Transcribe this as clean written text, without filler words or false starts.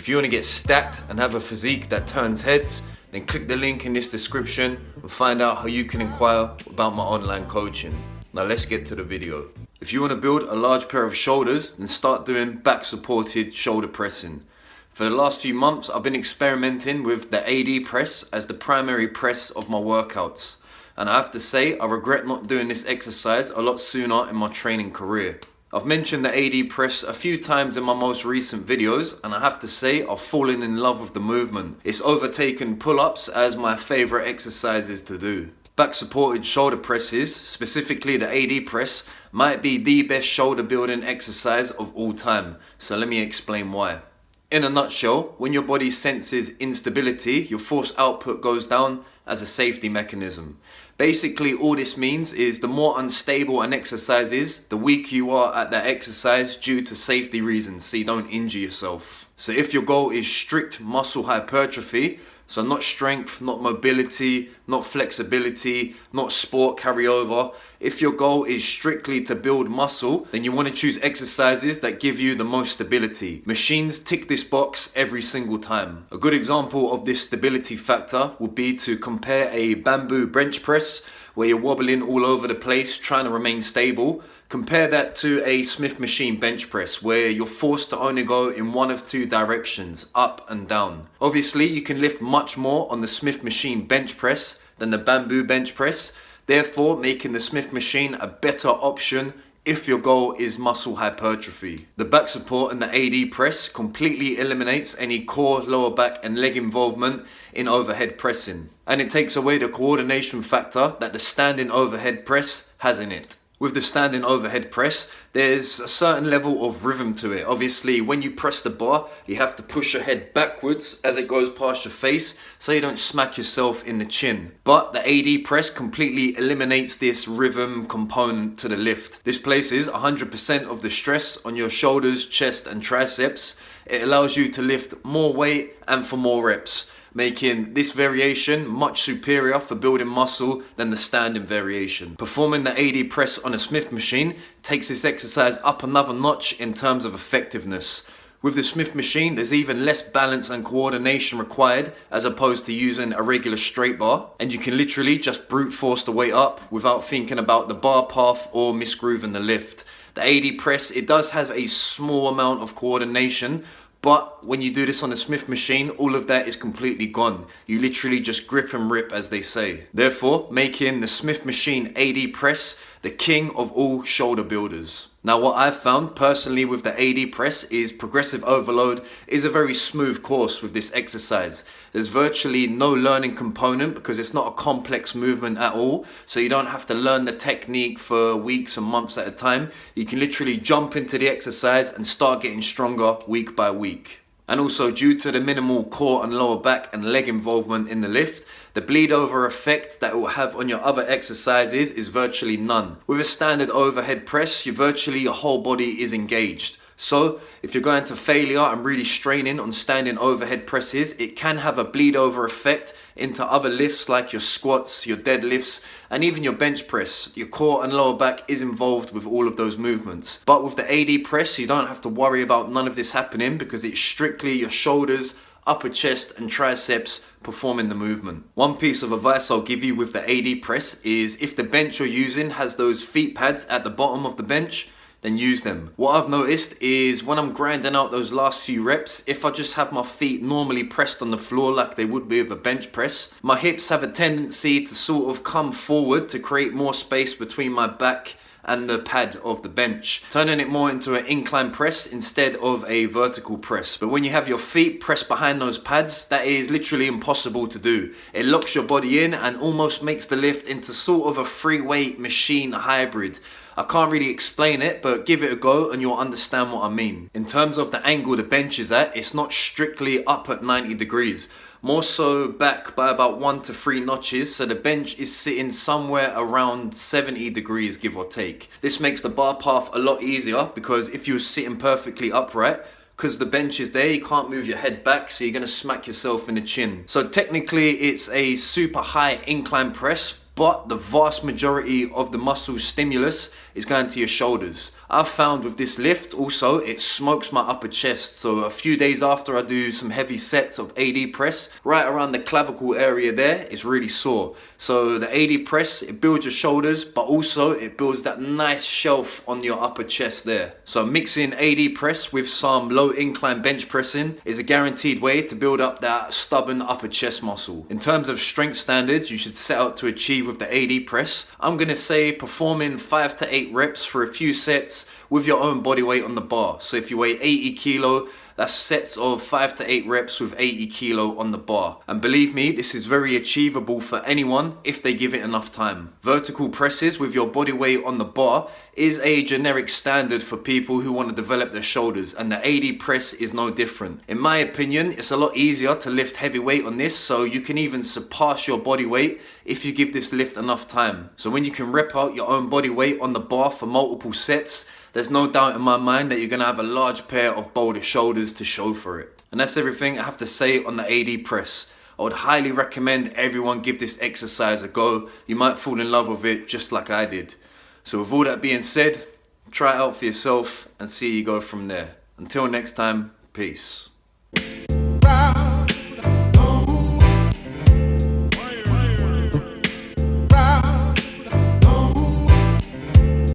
If you want to get stacked and have a physique that turns heads, then click the link in this description and find out how you can inquire about my online coaching. Now let's get to the video. If you want to build a large pair of shoulders, then start doing back supported shoulder pressing. For the last few months, I've been experimenting with the AD press as the primary press of my workouts. And I have to say, I regret not doing this exercise a lot sooner in my training career. I've mentioned the AD press a few times in my most recent videos, and I have to say I've fallen in love with the movement. It's overtaken pull-ups as my favorite exercises to do. Back supported shoulder presses, specifically the AD press, might be the best shoulder building exercise of all time. So let me explain why. In a nutshell, when your body senses instability, your force output goes down as a safety mechanism. Basically, all this means is the more unstable an exercise is, the weaker you are at that exercise due to safety reasons, so you don't injure yourself. So if your goal is strict muscle hypertrophy, so not strength, not mobility, not flexibility, not sport carryover. If your goal is strictly to build muscle, then you want to choose exercises that give you the most stability. Machines tick this box every single time. A good example of this stability factor would be to compare a bamboo bench press, where you're wobbling all over the place trying to remain stable. Compare that to a Smith machine bench press, where you're forced to only go in one of two directions, up and down. Obviously, you can lift much more on the Smith machine bench press than the bamboo bench press, therefore making the Smith machine a better option if your goal is muscle hypertrophy. The back support and the AD press completely eliminates any core, lower back and leg involvement in overhead pressing. And it takes away the coordination factor that the standing overhead press has in it. With the standing overhead press, there's a certain level of rhythm to it. Obviously, when you press the bar, you have to push your head backwards as it goes past your face so you don't smack yourself in the chin. But the AD press completely eliminates this rhythm component to the lift. This places 100% of the stress on your shoulders, chest and triceps. It allows you to lift more weight and for more reps, making this variation much superior for building muscle than the standing variation. Performing the AD press on a Smith machine takes this exercise up another notch in terms of effectiveness. With the Smith machine, there's even less balance and coordination required as opposed to using a regular straight bar, and you can literally just brute force the weight up without thinking about the bar path or misgrooving the lift. The AD press, it does have a small amount of coordination, but when you do this on the Smith machine, all of that is completely gone. You literally just grip and rip, as they say. Therefore, making the Smith machine AD press the king of all shoulder builders. Now, what I've found personally with the AD press is progressive overload is a very smooth course with this exercise. There's virtually no learning component because it's not a complex movement at all. So you don't have to learn the technique for weeks and months at a time. You can literally jump into the exercise and start getting stronger week by week. And also, due to the minimal core and lower back and leg involvement in the lift, the bleed over effect that it will have on your other exercises is virtually none. With a standard overhead press, your whole body is engaged. So if you're going to failure and really straining on standing overhead presses, it can have a bleed over effect into other lifts like your squats, your deadlifts, and even your bench press. Your core and lower back is involved with all of those movements. But with the AD press, you don't have to worry about none of this happening because it's strictly your shoulders, upper chest and triceps performing the movement. One piece of advice I'll give you with the AD press is if the bench you're using has those feet pads at the bottom of the bench, then use them. What I've noticed is when I'm grinding out those last few reps, if I just have my feet normally pressed on the floor like they would be with a bench press, my hips have a tendency to sort of come forward to create more space between my back and the pad of the bench, turning it more into an incline press instead of a vertical press. But when you have your feet pressed behind those pads, that is literally impossible to do. It locks your body in and almost makes the lift into sort of a free weight machine hybrid. I can't really explain it, but give it a go and you'll understand what I mean. In terms of the angle the bench is at, it's not strictly up at 90 degrees. More so back by about 1 to 3 notches, so the bench is sitting somewhere around 70 degrees, give or take. This makes the bar path a lot easier because if you're sitting perfectly upright, because the bench is there, you can't move your head back, so you're going to smack yourself in the chin. So technically it's a super high incline press, but the vast majority of the muscle stimulus is going to your shoulders. I've found with this lift also, it smokes my upper chest. So a few days after I do some heavy sets of AD press, right around the clavicle area there, it's really sore. So the AD press, it builds your shoulders, but also it builds that nice shelf on your upper chest there. So mixing AD press with some low incline bench pressing is a guaranteed way to build up that stubborn upper chest muscle. In terms of strength standards you should set out to achieve with the AD press, I'm gonna say performing 5 to 8 reps for a few sets with your own body weight on the bar. So if you weigh 80 kilo, that's sets of 5 to 8 reps with 80 kilo on the bar. And believe me, this is very achievable for anyone if they give it enough time. Vertical presses with your body weight on the bar is a generic standard for people who want to develop their shoulders, and the AD press is no different. In my opinion, it's a lot easier to lift heavy weight on this, so you can even surpass your body weight if you give this lift enough time. So when you can rep out your own body weight on the bar for multiple sets, there's no doubt in my mind that you're going to have a large pair of boulder shoulders to show for it. And that's everything I have to say on the AD press. I would highly recommend everyone give this exercise a go. You might fall in love with it just like I did. So with all that being said, try it out for yourself and see you go from there. Until next time, peace.